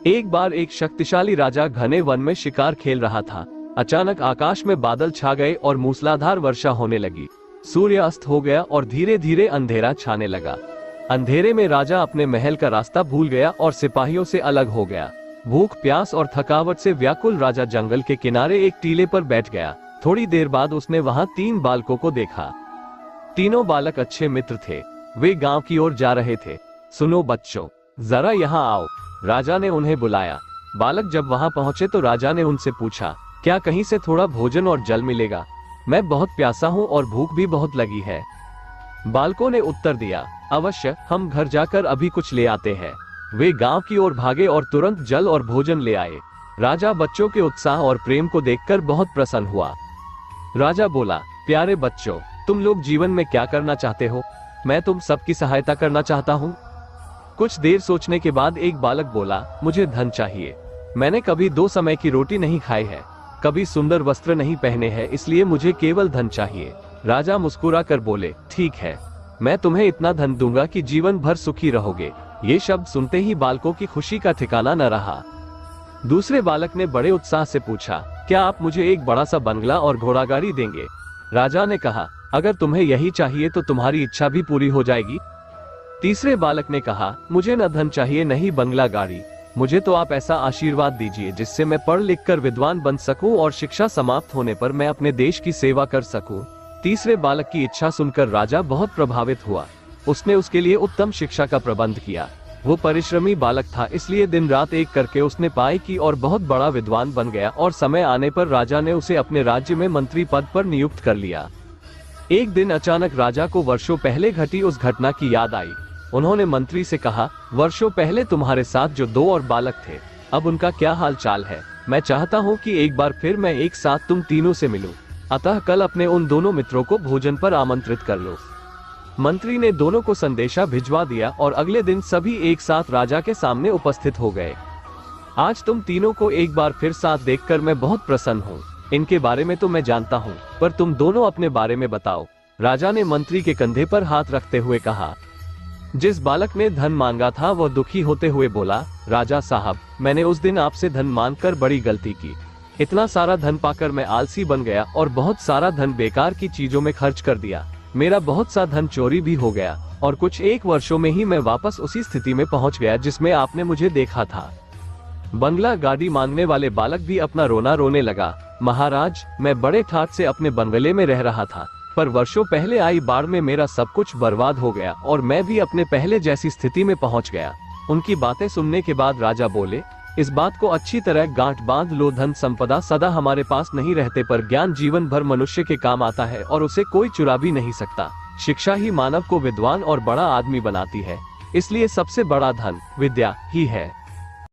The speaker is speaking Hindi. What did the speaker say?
एक बार एक शक्तिशाली राजा घने वन में शिकार खेल रहा था। अचानक आकाश में बादल छा गए और मूसलाधार वर्षा होने लगी। सूर्य अस्त हो गया और धीरे धीरे अंधेरा छाने लगा। अंधेरे में राजा अपने महल का रास्ता भूल गया और सिपाहियों से अलग हो गया। भूख, प्यास और थकावट से व्याकुल राजा जंगल के किनारे एक टीले पर बैठ गया। थोड़ी देर बाद उसने वहां 3 बालकों को देखा। तीनों बालक अच्छे मित्र थे। वे गांव की ओर जा रहे थे। सुनो बच्चों, जरा यहाँ आओ, राजा ने उन्हें बुलाया। बालक जब वहां पहुंचे तो राजा ने उनसे पूछा, क्या कहीं से थोड़ा भोजन और जल मिलेगा? मैं बहुत प्यासा हूँ और भूख भी बहुत लगी है। बालकों ने उत्तर दिया, अवश्य, हम घर जाकर अभी कुछ ले आते हैं। वे गांव की ओर भागे और तुरंत जल और भोजन ले आए। राजा बच्चों के उत्साह और प्रेम को देखकर बहुत प्रसन्न हुआ। राजा बोला, प्यारे बच्चों, तुम लोग जीवन में क्या करना चाहते हो? मैं तुम सबकी सहायता करना चाहता हूँ। कुछ देर सोचने के बाद एक बालक बोला, मुझे धन चाहिए। मैंने कभी 2 समय की रोटी नहीं खाई है, कभी सुंदर वस्त्र नहीं पहने हैं, इसलिए मुझे केवल धन चाहिए। राजा मुस्कुरा कर बोले, ठीक है, मैं तुम्हें इतना धन दूंगा कि जीवन भर सुखी रहोगे। ये शब्द सुनते ही बालकों की खुशी का ठिकाना न रहा। दूसरे बालक ने बड़े उत्साह से पूछा, क्या आप मुझे एक बड़ा सा बंगला और घोड़ागाड़ी देंगे? राजा ने कहा, अगर तुम्हें यही चाहिए तो तुम्हारी इच्छा भी पूरी हो जाएगी। तीसरे बालक ने कहा, मुझे न धन चाहिए न ही बंगला गाड़ी, मुझे तो आप ऐसा आशीर्वाद दीजिए जिससे मैं पढ़ लिख कर विद्वान बन सकूं और शिक्षा समाप्त होने पर मैं अपने देश की सेवा कर सकूं। तीसरे बालक की इच्छा सुनकर राजा बहुत प्रभावित हुआ। उसने उसके लिए उत्तम शिक्षा का प्रबंध किया। वो परिश्रमी बालक था, इसलिए दिन रात एक करके उसने पढ़ाई की और बहुत बड़ा विद्वान बन गया और समय आने पर राजा ने उसे अपने राज्य में मंत्री पद पर नियुक्त कर लिया। एक दिन अचानक राजा को वर्षों पहले घटी उस घटना की याद आई। उन्होंने मंत्री से कहा, वर्षों पहले तुम्हारे साथ जो 2 और बालक थे, अब उनका क्या हाल चाल है? मैं चाहता हूँ कि एक बार फिर मैं एक साथ तुम तीनों से मिलूं। अतः कल अपने उन दोनों मित्रों को भोजन पर आमंत्रित कर लो। मंत्री ने दोनों को संदेशा भिजवा दिया और अगले दिन सभी एक साथ राजा के सामने उपस्थित हो गए। आज तुम तीनों को एक बार फिर साथ देखकर मैं बहुत प्रसन्न हूँ। इनके बारे में तो मैं जानता हूँ, पर तुम दोनों अपने बारे में बताओ। राजा ने मंत्री के कंधे पर हाथ रखते हुए कहा। जिस बालक ने धन मांगा था वह दुखी होते हुए बोला, राजा साहब, मैंने उस दिन आपसे धन मांगकर बड़ी गलती की। इतना सारा धन पाकर मैं आलसी बन गया और बहुत सारा धन बेकार की चीजों में खर्च कर दिया। मेरा बहुत सा धन चोरी भी हो गया और कुछ 1 वर्षों में ही मैं वापस उसी स्थिति में पहुंच गया जिसमें आपने मुझे देखा था। बंगला गाड़ी मांगने वाले बालक भी अपना रोना रोने लगा। महाराज, मैं बड़े ठाठ से अपने बंगले में रह रहा था, पर वर्षों पहले आई बाढ़ में मेरा सब कुछ बर्बाद हो गया और मैं भी अपने पहले जैसी स्थिति में पहुंच गया। उनकी बातें सुनने के बाद राजा बोले, इस बात को अच्छी तरह गांठ बांध लो, धन संपदा सदा हमारे पास नहीं रहते, पर ज्ञान जीवन भर मनुष्य के काम आता है और उसे कोई चुरा भी नहीं सकता। शिक्षा ही मानव को विद्वान और बड़ा आदमी बनाती है, इसलिए सबसे बड़ा धन विद्या ही है।